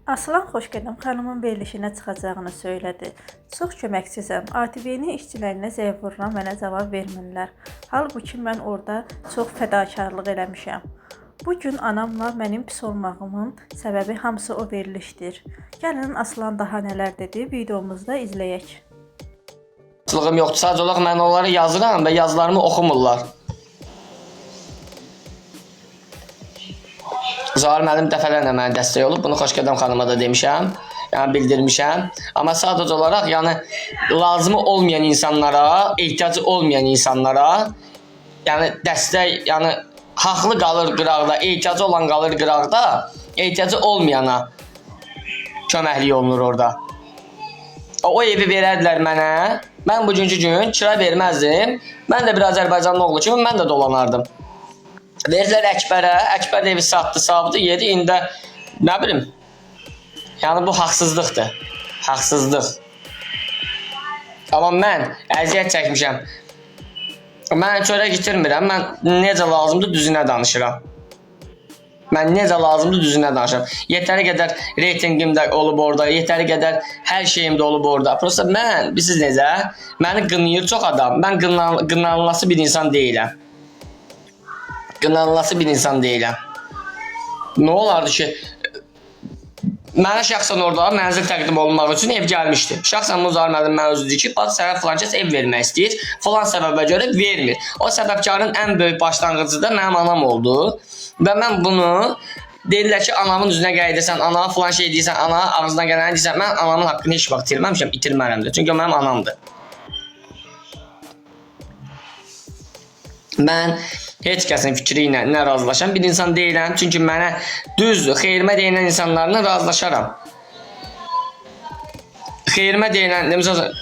Aslan Xoşqədəm xanımın verilişinə çıxacağını söylədi. Çox köməksizəm. ATV-nin işçilərinə zəng vururam, mənə cavab vermirlər. Halbuki mən orada çox fədakarlıq eləmişəm. Bu gün anamla mənim pis olmağımın səbəbi hamısı o verilişdir. Gəlin Aslan daha nələr dedi, videomuzda izləyək. Yoxdur, sadəcə olaraq mən onları yazıram və yazılarımı oxumurlar. Zahir müəllim dəfələrlə mənə dəstək olub, bunu Xoşqədəm xanıma da demişəm, yəni bildirmişəm. Amma sadəcə olaraq, yəni lazımı olmayan insanlara, ehtiyacı olmayan insanlara, yəni dəstək, yəni haqlı qalır qıraqda, ehtiyacı olan qalır qıraqda, ehtiyacı olmayana köməklik olunur orada. O evi verərdilər mənə, mən bugünkü gün kira verməzdim, mən də bir Azərbaycanlı oğlu kimi mən də dolanardım. Verdilər Əkbərə, Əkbər evi satdı, savdı, yedi, indi nə bilim, yəni bu haqsızlıqdır, haqsızlıq. Amma mən əziyyət çəkmişəm, mən çörək itirmirəm, mən necə lazımdır düzünə danışıram. Mən necə lazımdır düzünə danışıram. Yetəri qədər reytingim də olub orada, yetəri qədər hər şeyim də olub orada. Prosta mən, bilirsiniz necə, məni qınayır çox adam, mən qınanılası bir insan deyiləm. Qınanılası bir insan deyiləm. Nə olardı ki, mənə şəxsən orada mənzil təqdim olunmaq üçün ev gəlmişdi. Şəxsən Zahir müəllim mənə özü deyir ki, bax sənə filan kəs ev vermək istəyir, filan səbəbə görə vermir. O səbəbkarın ən böyük başlanğıcı da mənim anam oldu. Və mən bunu deyirlər ki, anamın üzünə qayıdırsan, anama filan şey deyirsən, ana ağzına gələni deyirsən, mən anamın haqqını heç vaxt itirməmişəm, itirmərəm də. Çünki o mənim anamdır. Mən heç kəsin fikri ilə nə razılaşan bir insan deyiləm. Çünki mənə düzdür, xeyrimə deyilən insanlarla razılaşaram. Xeyrimə deyilən, məsələn,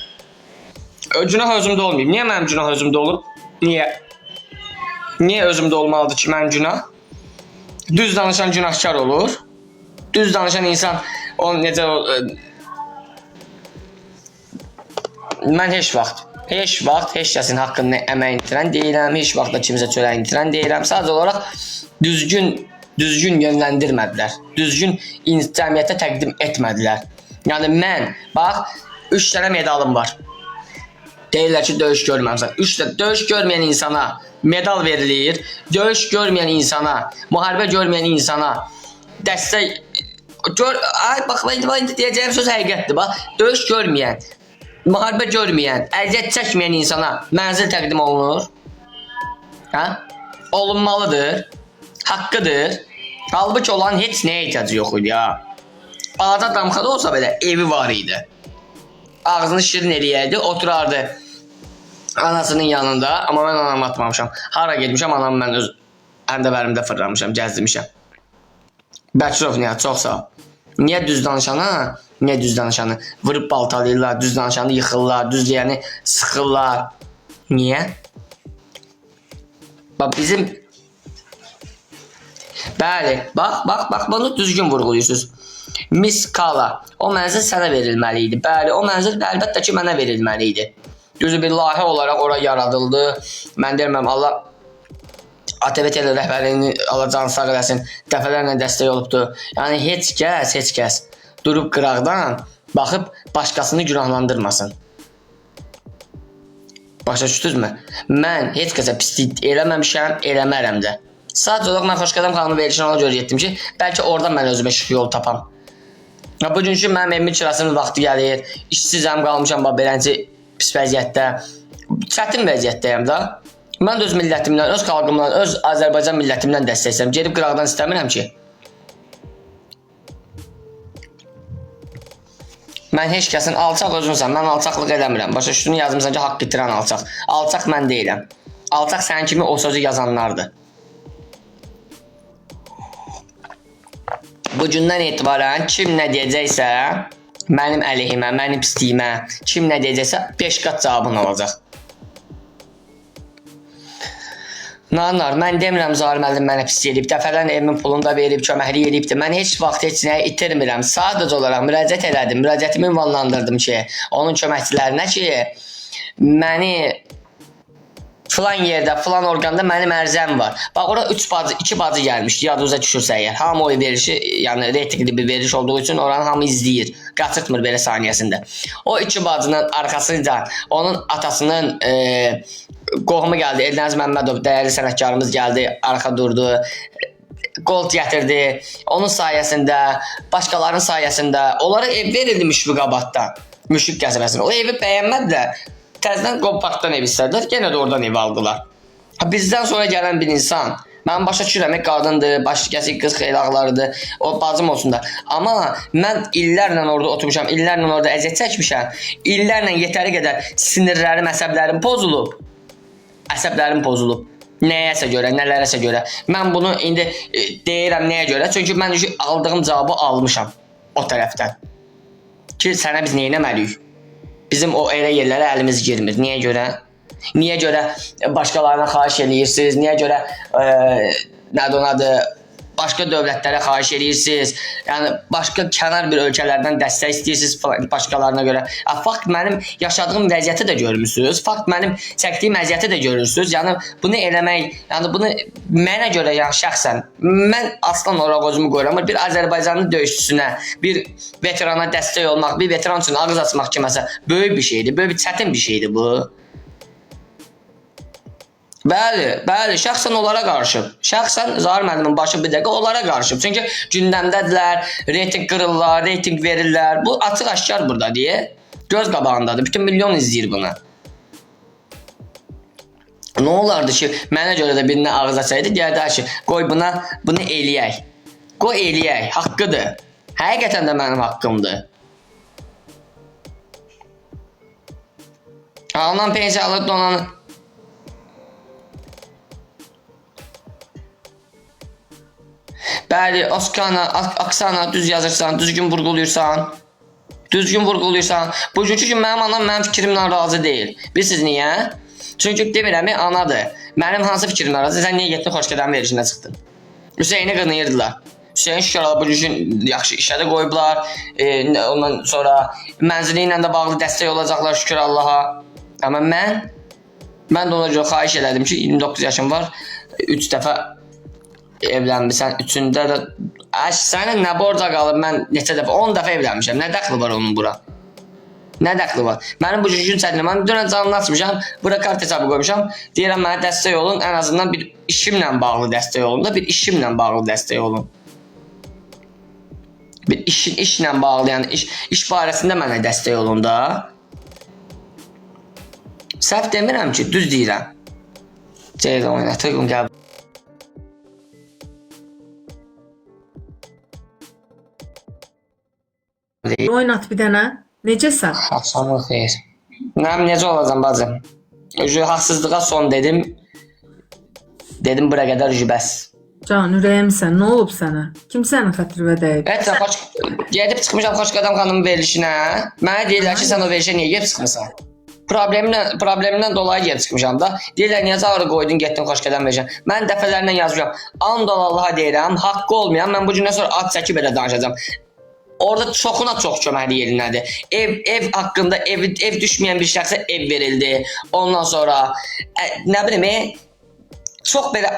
günah özümdə olmayıb. Niyə mənim günah özümdə olub? Niyə? Niyə özümdə olmalıdır ki, mənim günah? Düz danışan günahkar olur. Düz danışan insan, o necə... Mən heç vaxt, heç kəsin haqqını əmək itirən deyiləm, heç vaxt da kimsə çörək itirən deyiləm. Sadəcə olaraq düzgün yönləndirmədilər, düzgün cəmiyyətə təqdim etmədilər. Yəni mən, bax, 3 dənə medalım var. Deyirlər ki, döyüş görməmişsən. Döyüş görməyən insana medal verilir, döyüş görməyən insana, müharibə görməyən insana dəstək... Bax, indi deyəcəyim söz həqiqətdir, bax, döyüş görməyən, müharibə görməyən, əziyyət çəkməyən insana mənzil təqdim olunur. Olunmalıdır, haqqıdır. Halbuki olan heç nəyə ehtiyacı yox idi ya. Balaca damxada olsa belə evi var idi. Ağzını şirin eləyərdi, oturardı anasının yanında. Amma mən anamı atmamışam. Hara getmişəm, anamı mən öz həndəvərimdə fırlamışam, gəzdirmişəm. Bəkirov niyə? Çox sağ ol. Niyə düz danışana? Niyə düz danışanı vurub baltalayırlar, düz danışanı yıxırlar, düz deyəni sıxırlar. Niyə? Bax bizim... Bəli, bax, bunu düzgün vurğuluyorsunuz. Miss Kala, o mənzil sənə verilməli idi. Bəli, o mənzil əlbəttə ki, mənə verilməli idi. Düzü bir layihə olaraq ora yaradıldı. Mən deyirəm, Allah ATV Tele rəhbərini alacağını sağ eləsin, dəfələrlə dəstək olubdu. Yəni, heç kəs durub qıraqdan baxıb başqasını günahlandırmasın. Başa düşdünüzmü? Mən heç kəsə pislik eləməmişəm, eləmərəm də. Sadəcə olaraq mən Xoşqədəm xanımın verilişinə ona görə getdim ki, bəlkə oradan mən özümə şıx yol tapam. Bugünkü mənim evimin kirasının vaxtı gəlir, işsizəm, qalmışam belənci pis vəziyyətdə, çətin vəziyyətdəyəm da. Mən də öz millətimdən, öz xalqımdan, öz Azərbaycan millətimdən dəstək istəyirəm. Gedib qıraqdan istəmirəm ki. Mən heç kəsin alçaq özünsən, mən alçaqlıq eləmirəm. Başa şunu yazmışsan ki, haqq itirən alçaq. Alçaq mən deyiləm. Alçaq sənin kimi o sözü yazanlardır. Bugündən etibarən kim nə deyəcəksə, mənim əleyhimə, mənim pisliyimə, kim nə deyəcəksə 5 qat cavabını alacaq. Nanar, mən demirəm Zahir müəllim mənə pis eləyib, dəfələrlə evimin pulunu da verib, köməklik eləyibdir. Mən heç vaxt heç nəyə itirmirəm. Sadəcə olaraq müraciət elədim, müraciətimi ünvanlandırdım ki, onun köməkçilərinə ki, məni Filan yerdə, filan orqanda mənim ərizəm var. Bax, ora 2 bacı gəlmişdi, yadınıza düşürsə əgər. Hamı o verişi, yəni reytingli bir veriş olduğu üçün oranı hamı izləyir. Qaçırtmır belə saniyəsində. O 2 bacının arxasınca onun atasının qohumu gəldi. Elnaz Məmmədov, dəyərli sənətkarımız gəldi, arxa durdu. Qol gətirdi. Onun sayəsində, başqalarının sayəsində onlara ev verildi Müşfiqabadda, Müşfiq qəsəbəsində. O evi bəyənmədilər. Təzədən Qompaktdan ev istədilər, yenə də oradan ev aldılar. Bizdən sonra gələn bir insan, mən başa düşürəm, qadındır, başı kəsik qız xeyli ağlarıdır, o bacım olsun da. Amma mən illərlə orada oturmuşam, illərlə orada əziyyət çəkmişəm, illərlə yetəri qədər sinirlərim, əsəblərim pozulub. Əsəblərim pozulub. Nəyəsə görə, nələrəsə görə. Mən bunu indi deyirəm nəyə görə? Çünki mən aldığım cavabı almışam o tərəfdən. Ki, sənə biz nə etməliyik? Bizim o elə yerlərə əlimiz girmir. Niyə görə? Niyə görə başqalarına xahiş edirsiniz? Niyə görə nədir onadır? Başqa dövlətlərə xahiş edirsiniz? Yəni başqa kənar bir ölkələrdən dəstək istəyirsiniz başqalarına görə. Fakt mənim yaşadığım vəziyyəti də görmüsünüz. Fakt mənim çəkdiyim əziyyəti də görürsünüz. Yəni bunu eləmək, yəni bunu mənə görə, yəni şəxsən mən aslan oraqozumu qoyuram. Bir Azərbaycanlı döyüşçüsünə, bir veterana dəstək olmaq, bir veteran üçün ağız açmaq kiməsə böyük bir şeydir. Böyük bir çətin bir şeydir bu. Bəli, şəxsən onlara qarışıb. Şəxsən Zahir müəllimin başı bir dəqiqə onlara qarışıb. Çünki gündəmdədirlər, reyting qırırlar, reyting verirlər. Bu açıq-aşkar burada deyə. Göz qabağındadır. Bütün milyon izləyir bunu. Nə olardı ki, mənə görə də birinə ağız açaydı, deyərdi ki, qoy bunu eləyək. Qoy eləyək, haqqıdır. Həqiqətən də mənim haqqımdır. Alınan pensiya alıb donanı. Bəli, Oksana, düz yazırsan, düzgün vurğuluyursan. Bu çünki mənim anam mənim fikrimlə razı deyil. Bilirsiniz niyə? Çünki demirəm, anadır. Mənim hansı fikrimlə razı? Sən niyə getdin Xoşqədəm verişinə çıxdın? Hüseyni qınayırdılar. Hüseyin şükür bu gün yaxşı işə də qoyublar. Ondan sonra mənzili ilə də bağlı dəstək olacaqlar şükür Allaha. Amma mən də ona görə xahiş elədim ki, 29 yaşım var, 3 dəfə evlənmişsən, 3-cündə də sənin nə borca qalıb, mən neçə dəfə 10 dəfə evlənmişəm, nə dəxli var onun bura? Nə dəxli var? Mənim bu gün çətinəm, mən dünən canını açmışam, bura kart hesabı qoymuşam, deyirəm mənə dəstək olun, ən azından bir işimlə bağlı dəstək olun da, bir işimlə bağlı dəstək olun. Bir işlə bağlı, yəni iş barəsində mənə dəstək olun da. Səhv demirəm ki, düz deyirəm. Ceylan oynatırım, gəl. Oynat bir dənə. Necəsən? Axşamın xeyir. Necə olacam bacım? Haqsızlığa son dedim. Dedim bura qədər bəs. Can, ürəyimsən, nə olub sənə? Kim sənin xətirvə dəyib? Gedib çıxmışam Xoşqədəm xanımın verilişinə. Mənə deyirlər ki, sən o verilişə niyə gedib çıxmısan? Problemimdən dolayı gedib çıxmışam da. Deyirlər, niyə çağırı qoydun, getdin Xoşqədəm verilişinə? Mən dəfələrlə yazmışam. And Allaha deyirəm, haqqı olmayan, mən bu gündən sonra ad çəkib elə danışacağam. Orada çoxuna çox köməkli yerinədir. Ev haqqında ev düşməyən bir şəxsə ev verildi. Ondan sonra nə bilim, çox belə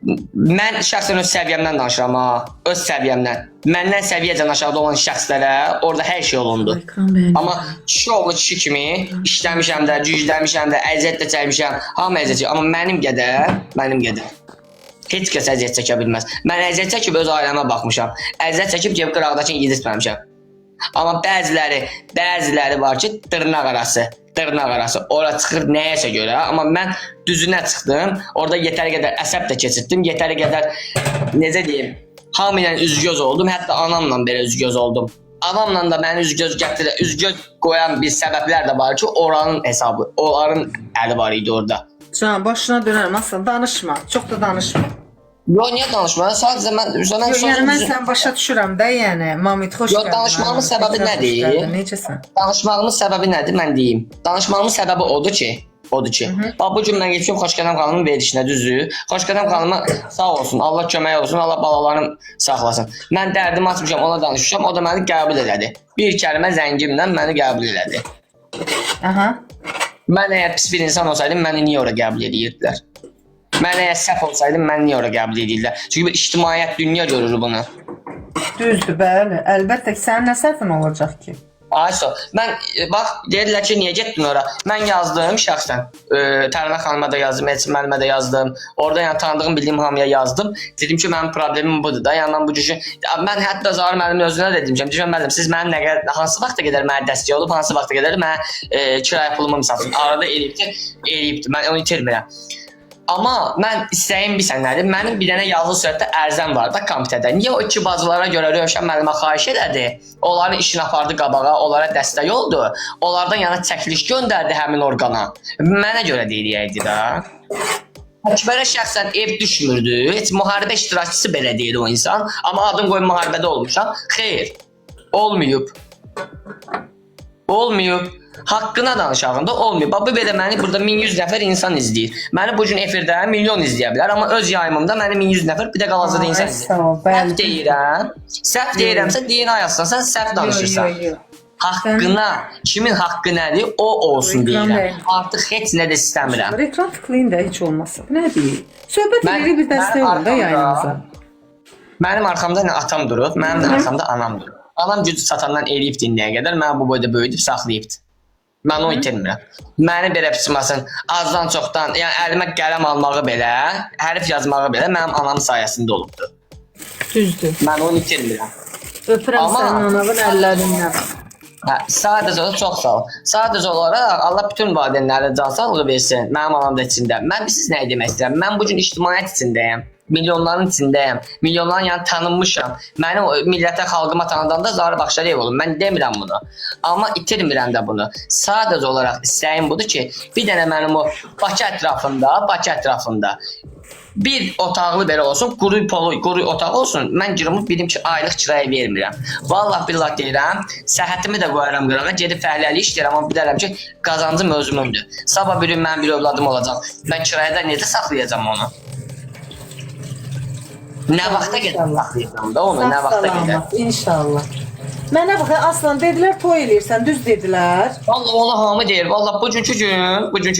mən şəxsən öz səviyyəmdən danışıram ha. Öz səviyyəmdən. Məndən səviyyəcən aşağıda olan şəxslərə orada hər şey olundu. Amma kişi oğlu kişi kimi işləmişəm də, gücləmişəm də, əziyyət də çəkmişəm. Hamı əziyyət çəkir. Amma mənim qədər. Heç kəs əziyyət çəkə bilməz. Mən əziyyət çəkib öz ailəmə baxmışam. Əziyyət çəkib gəlib qıraqdakı yedirtməmişəm. Amma bəziləri var ki, dırnaq arası. Ora çıxır nəyəsə görə. Amma mən düzünə çıxdım. Orada yetəri qədər əsəb də keçirtdim. Yetəri qədər, necə deyim, hamı ilə üzgöz oldum. Hətta anamla belə üzgöz oldum. Anamla da məni üzgöz qoyan bir səbəblər də var ki, oranın hesabı, onların əli var idi orada. Can, başına dönərəm, aslan, danışma, çox da danışma. Yox, niyə danışma? Sadəcə mən... Yəni, mən sən başa düşürəm də, yəni, Mamit, xoş gəldin. Yox, danışmağımın səbəbi nədir? Necəsən? Danışmağımın səbəbi nədir, mən deyim. Danışmağımın səbəbi odur ki, bax, bu gün mən geçmişim Xoşqədəm xanımın verilişinə, düzdür. Xoşqədəm xanıma sağ olsun, Allah kömək olsun, Allah balalarım saxlasın. Mən dərdimi açmışam, ona danışmışam, o da məni qəbul elədi. Bir kəlmə zəngimlə məni qəbul elədi. Aha. Mən əgər pis bir insan olsaydım, məni niyə ora qəbul edirdilər? Mən əgər səhv olsaydım, məni niyə ora qəbul edirlər? Çünki bir ictimaiyyət dünya görür bunu. Düzdür, bəli. Əlbəttə ki, sənin nə səhvin olacaq ki? Ayso, mən bax deyirlər ki, niyə getdin ora? Mən yazdım şəxsən. Tərəvə xanıma da yazdım, Elçin müəllimə də yazdım. Orada yəni tanıdığım, bildiyim hamıya yazdım. Dedim ki, mənim problemim budur da. Yəni mən bu cür mən hətta Zahir müəllimin özünə də dedim ki, müəllim, siz mənim nə qədər hansı vaxta qədər mənə dəstək olub, hansı vaxta qədər mənə kirayə pulumu məsələn arada eləyibdi. Mən onu itirmirəm. Amma mən istəyim bilsən nədir? Mənim bir dənə yazılı sürətdə ərzəm var da komitədə. Niyə o iki bacılara görə Rövşən müəllimə xahiş elədi? Onların işini apardı qabağa, onlara dəstək oldu. Onlardan yana çəkiliş göndərdi həmin orqana. Mənə görə deyiləydi də. Əkbərə şəxsən ev düşmürdü. Heç müharibə iştirakçısı belə deyil o insan. Amma adın qoyun müharibədə olmuşam. Xeyr. Olmayıb. Olmayıb. Haqqına danışağında olmuyor. Bu belə məni burada 1100 nəfər insan izləyir. Məni bu gün efirdə milyon izləyə bilər, amma öz yayımımda məni 1100 nəfər bir də qalacaqda insan izləyir. Səhv deyirəm. Səhv deyirəmsə deyin ayaslan, sən səhv danışırsan. Haqqına, kimin haqqı nədir, o olsun deyirəm. Artıq heç nə də istəmirəm. Reklam tıklayın da heç olmasa. Nə deyir? Söhbət edir bir dəstək olun da yayınımıza. Mənim arxamda atam durub, mənim arxamda anam durub. Anam gücü satandan eləyib dinləyə qədər, mən bu boyda böyüdüb saxlayıbdı. Mən onu itirmirəm. Məni belə pişirməsin, azdan çoxdan, yəni əlimə qələm almağı belə, hərf yazmağı belə mənim anam sayəsində olubdur. Düzdür. Mən onu itirmirəm. Öpürəm sənin anavın əllərindən. Hə, sadəcə olaraq çox sağ ol. Sadəcə olaraq Allah bütün valideynlərə can sağlığı versin. Mənim anam da içində. Mən siz nə demək istəyirəm? Mən bu gün ictimaiyyət içindəyəm. Milyonların içindəyəm. Milyonların yəni tanınmışam. Məni millətə, xalqıma tanıdanda Zahir Baxşəliyev olum. Mən demirəm bunu. Amma itirmirəm də bunu. Sadəcə olaraq istəyim budur ki, bir dənə mənim o Bakı ətrafında bir otaqlı belə olsun, quru otaq olsun. Mən girib bilim ki, aylıq kirayə vermirəm. Vallahi billah deyirəm, səhhətimi də qoyaram qırağa, gedib fəhləli işləyirəm, amma bilərəm ki, qazancım özümündür. Sabah bir gün mənim bir övladım olacaq. Mən kirayədə necə saxlayacağam onu? Nə vaxta gedəm saxlayacağım da onu, nə vaxta gedəm? İnşallah. Mənə bax, Aslan dedilər toy eləyirsən, düz dedilər. Vallahi onu hamı deyir. Vallahi bugünkü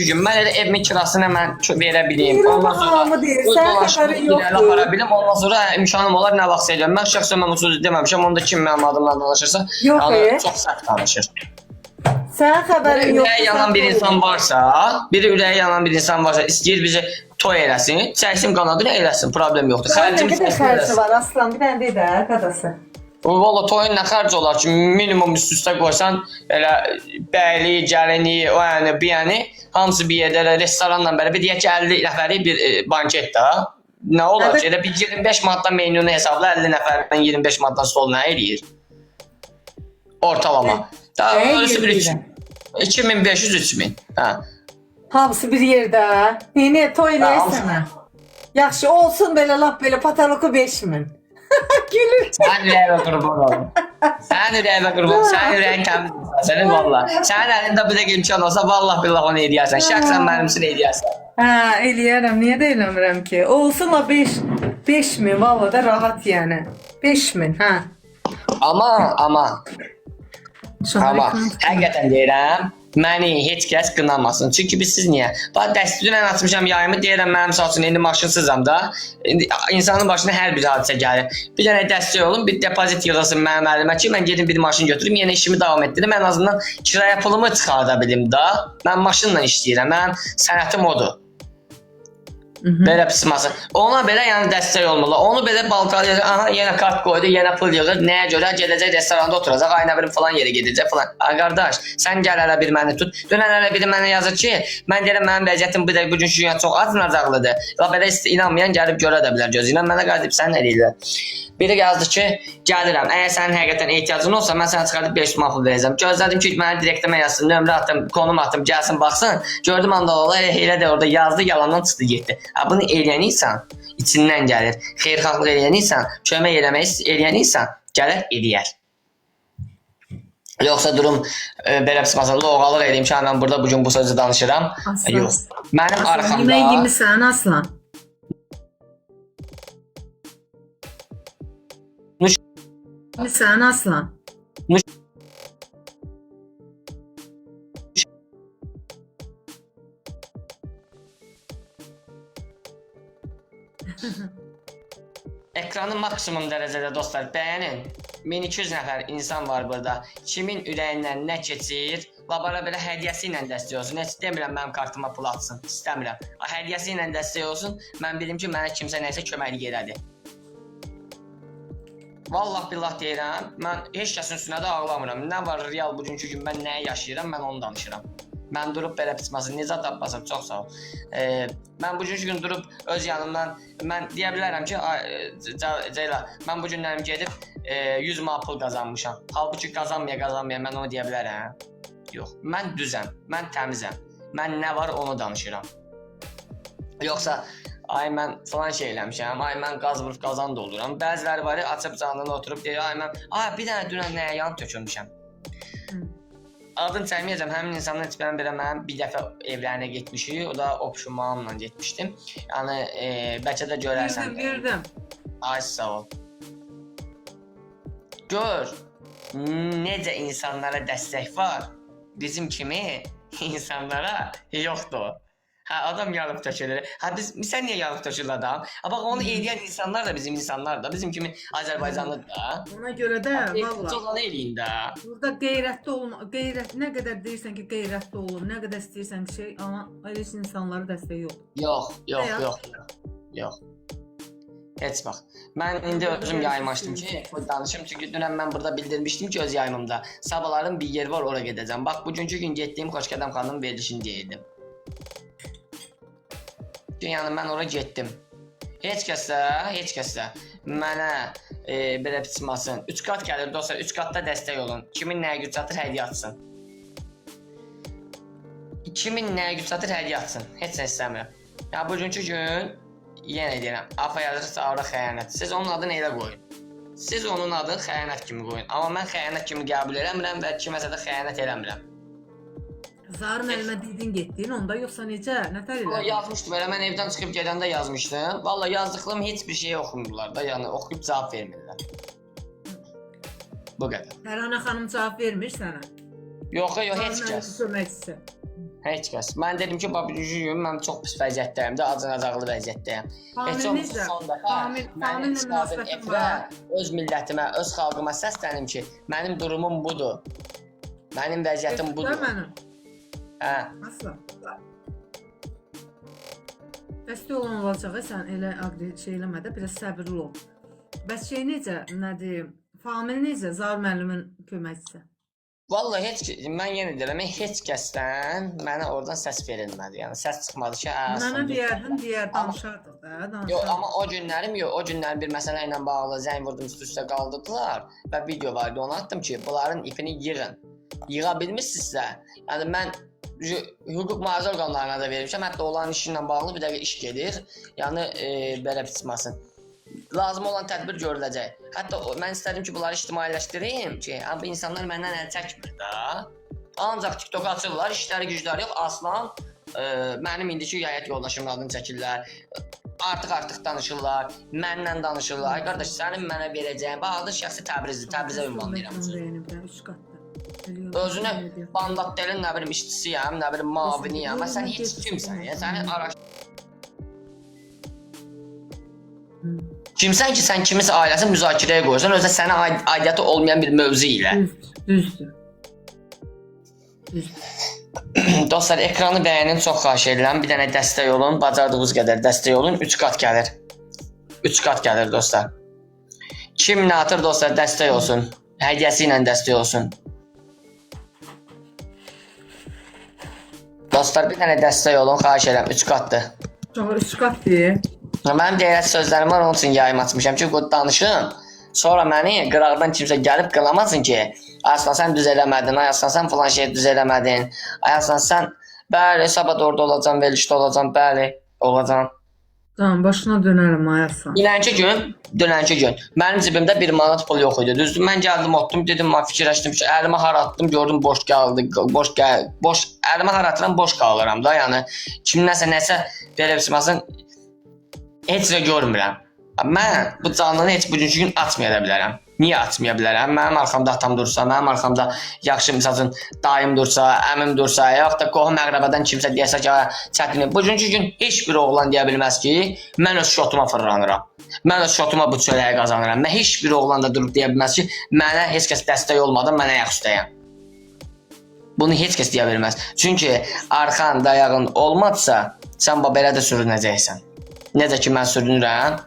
gün mən elə evimin kirasını mən verə bileyim. Ondan sonra hamı deyir. Sən xəbərin yoxdur. Apara bilim. Ondan sonra imkanım olar nə vaxt edirəm. Mən şəxsən mən usul deməmişəm. Onda kim mənim adımla danışırsa, çox sərt danışır. Sənin xəbərin yoxdur. Ürəyi yanan bir insan varsa, istəyir bizi toy eləsin, çəksin qanadını eləsin, problem yoxdur. Xərcim nə qədər xərci var Aslan, bir dənə deyə də qadası. Valla toyun nə xərc olar ki, minimum üst-üstə qoysan elə bəyli, gəlini, o yəni, bir yəni hamısı bir yerdə elə restoranla belə bir deyək ki, 50 nəfəri bir banket da. Nə olar ki, elə bir 25 manatdan menunu hesabla 50 nəfərdən 25 manatdan stol nə eləyir? Ortalama. Daha öylesi bir 2500-3000. Hə. Hamısı bir yerdə. Yeni toy eləyərsənə. Yaxşı olsun belə lap belə pataloku 5000. Gülür. Sən ürəyimə qurban olun. Sən ürəyin təmizdir. Sənin valla. Sənin əlində bir də imkan olsa, vallah billah onu eləyərsən. Şəxsən mənim üçün eləyərsən. Hə, eləyərəm. Niyə də eləmirəm ki? Olsun la 5000, valla da rahat yəni. 5000, hə. Amma həqiqətən deyirəm, məni heç kəs qınamasın. Çünki biz siz niyə? Bax, dəstürən açmışam yayımı, deyirəm mənim sağ olsun, indi maşınsızam da. İnsanın başına hər bir hadisə gəlir. Bir dənə dəstək olun, bir depozit yığılsın mənim əlimə ki, mən gedim bir maşın götürüm, yenə işimi davam etdirim. Ən azından kirayə pulumu çıxarda bilim da. Mən maşınla işləyirəm, mənim sənətim odur. Belə pismasın. Ona belə yəni dəstək olmalı. Onu belə baltalayacaq. Aha, yenə kart qoydu, yenə pul yığır. Nəyə görə? Gedəcək restoranda oturacaq. Ay nə bilim falan yerə gedəcək falan. Ay qardaş, sən gəl hələ bir məni tut. Dünən hələ biri mənə yazır ki, mən deyirəm mənim vəziyyətim bu da bugünkü gün çox acınacaqlıdır. Və belə inanmayan gəlib görə də bilər gözü ilə. Mənə qardaş sən nə deyirlər? Biri yazdı ki, gəlirəm. Əgər sənin həqiqətən ehtiyacın olsa, mən sənə çıxardıb 500 manat verəcəm. Gözlədim ki, mənə direktəmə yazsın, nömrə atdım, konum atdım, gəlsin baxsın. Gördüm anda elə də orada yazdı, yalandan çıxdı getdi. Bunu eləyən insan içindən gəlir. Xeyirxahlıq eləyən insan, kömək eləyən insan gələr eləyər. Yoxsa durum belə məsələn loğalıq eləyim ki, mən burada bu gün bu sözü danışıram. Yox. Mənim arxamda yemək yemisən Aslan. Sen Aslan. Videonu maksimum dərəcədə dostlar bəyənin. 1200 nəfər insan var burada. Kimin ürəyindən nə keçir, labara belə hədiyyəsi ilə dəstək olsun. Heç demirəm mənim kartıma pul atsın, istəmirəm. Hədiyyəsi ilə dəstək olsun. Mən bilim ki, mənə kimsə nəsə köməklik elədi. Vallah billah deyirəm, mən heç kəsin üstünə də ağlamıram. Nə var real bugünkü gün mən nəyi yaşayıram, mən onu danışıram. Mən durub belə pismasın, Nicat Abbasov, çox sağ ol. Mən bugünkü gün durub öz yanımdan, mən deyə bilərəm ki, Ceyla, mən bu günlərim gedib 100 manat pul qazanmışam. Halbuki qazanmaya mən onu deyə bilərəm. Yox, mən düzəm, mən təmizəm. Mən nə var onu danışıram. Yoxsa, ay mən falan şey eləmişəm, ay mən qaz vurub qazan dolduram. Bəziləri var ya, açıb canını oturub deyir, ay mən, bir dənə dünən nəyə yan tökülmüşəm. Adını çəkməyəcəm, həmin insanın heç mən mənim bir dəfə evlərinə getmişik, o da opşumamla getmişdim. Yəni, bəlkə də görərsən. Bildim. Ay, sağ ol. Gör, necə insanlara dəstək var, bizim kimi insanlara yoxdur. Hə, adam yanıb tökülür. Hə, sən niyə yanıb tökülür adam? Bax, onu edən insanlar da bizim insanlar da, bizim kimi Azərbaycanlıdır da. Ona görə də, valla. Çox onu eləyin də. Burada qeyrətli olma, nə qədər deyirsən ki, qeyrətli olun, nə qədər istəyirsən ki, şey, amma elə insanlara dəstək yox. Yox. Heç bax. Mən indi özüm yayım açdım ki, danışım. Çünki dünən mən burada bildirmişdim ki, öz yayımımda. Sabahların bir yer var, ora gedəcəm. Bax, bugünkü gün getdiyim Xoşqədəm xanımın verilişini deyirdim. Yəni mən ora getdim. Heç kəsə mənə belə pismasın. 3 qat gəlir dostlar, 3 qatda dəstək olun. Kimin nəyə güc çatır, hədiyyə atsın. Kimin nəyə güc çatır, hədiyyə atsın. Heç nə istəmirəm. Ya bugünkü gün yenə deyirəm, AFA yazırsa aura xəyanət. Siz onun adını elə qoyun. Siz onun adını xəyanət kimi qoyun. Amma mən xəyanət kimi qəbul eləmirəm və kiməsə də xəyanət eləmirəm. Zarın əlimə dedin getdin, onda yoxsa necə? Nətər elədin? Yazmışdım, elə mən evdən çıxıb gedəndə yazmışdım. Valla yazdıqlarım heç bir şey oxumurlar da, yəni oxuyub cavab vermirlər. Bu qədər. Təranə xanım cavab vermir sənə? Yox, heç kəs. Köməkçisi. Heç kəs. Mən dedim ki, bugünkü gün mən çox pis vəziyyətdəyəm də, acınacaqlı vəziyyətdəyəm. Heç olmasa son dəfə mən münasibətim var. Öz millətimə, öz xalqıma səsləndim ki, mənim durumum budur. Mənim vəziyyətim budur. Hə. Asla. Dəstək olan olacağı sən elə şey eləmə də, biraz səbirli ol. Bəs şey necə, nədir, Famil necə, Zar müəllimin köməkçisi? Vallahi mən yenə deyirəm, heç kəsdən mənə oradan səs verilmədi. Yəni səs çıxmadı ki, mənə deyər, danışardıq da, Yox, amma o günlərim bir məsələ ilə bağlı zəng vurdum, üstə qaldırdılar və video vardı, onu atdım ki, bunların ipini yığın. Yığa bilmirsinizsə, yəni mən hüquq mühafizə orqanlarına da vermişəm, hətta olan işi ilə bağlı bir dəqiqə iş gedir, yəni belə pismasın. Lazım olan tədbir görüləcək. Hətta mən istədim ki, bunları ictimailəşdirim ki, bu insanlar məndən əl çəkmir də. Ancaq TikTok açırlar, işləri gücləri yox, aslan mənim indiki həyat yoldaşımın adını çəkirlər. Artıq danışırlar, mənlə danışırlar. Qardaş, sənin mənə verəcəyin, bax, şəxsi Təbrizdir, Təbrizə ünvanlayıram. 3 qatda. Özünə bandat delin, nə bilim işçisiyəm, nə bilim maviniyəm. Sən heç kimsən ya, səni Kimsən ki, sən kimisə ailəsi müzakirəyə qoyursan, özə sənə aidiyyatı olmayan bir mövzu ilə. Düzdür. Dostlar, ekranı bəyənin, çox xahiş edirəm. Bir dənə dəstək olun, bacardığınız qədər dəstək olun. 3 qat gəlir. 3 qat gəlir dostlar. Kim nə atır dostlar, dəstək olsun. Hədiyyəsi ilə dəstək olsun. Dostlar, bir dənə dəstək olun, xahiş edirəm. 3 qatdır. 3 qatdır. Mənim deyilən sözlərim var, onun üçün yayım açmışam ki, danışım. Sonra məni qıraqdan kimsə gəlib qılamasın ki, Aslan sən düz eləmədin, Aslan sən falan şey düz eləmədin, Aslan sən, bəli, sabah orada olacam, verilişdə olacam, bəli, olacam. Tamam, başına dönərəm Aslan. Dünənki gün, mənim cibimdə 1 manat pul yox idi, düzdür, mən gəldim, otdum, dedim, fikirləşdim ki, əlimi haratdım, gördüm, boş gəldi, əlimi haratıram, boş qalıram da, yəni, kimdənsə nəsə belə bilməsin, heç nə görmürəm. Mən bu canlını heç bugünkü gün açmaya bilərəm. Niyə açmaya bilərəm? Mənim arxamda atam dursa, mənim arxamda yaxşı misal dayım dursa, əmim dursa, yaxud da qohum əqrəbadan kimsə deyəsə ki, çətinlik. Bugünkü gün heç bir oğlan deyə bilməz ki, mən öz şotuma fırlanıram. Mən də şotuma bu çörəyi qazanıram. Mən heç bir oğlan da durub deyə bilməz ki, mənə heç kəs dəstək olmadan mən ayaq üstəyəm. Bunu heç kəs deyə bilməz. Çünki arxan, dayağın olmadsa, sən belə də sürünəcəksən. Necə ki mən sürünürəm,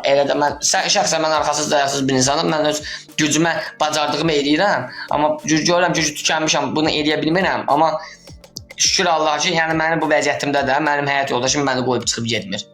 elə də mən şəxsən mən arxasız, dayaqsız bir insanım. Mən öz gücümə, bacardığımı eləyirəm, amma görürəm ki, tükənmişəm, bunu eləyə bilmirəm, amma şükür Allah ki, yəni mənim bu vəziyyətimdə də mənim həyat yoldaşım məni qoyub çıxıb getmir.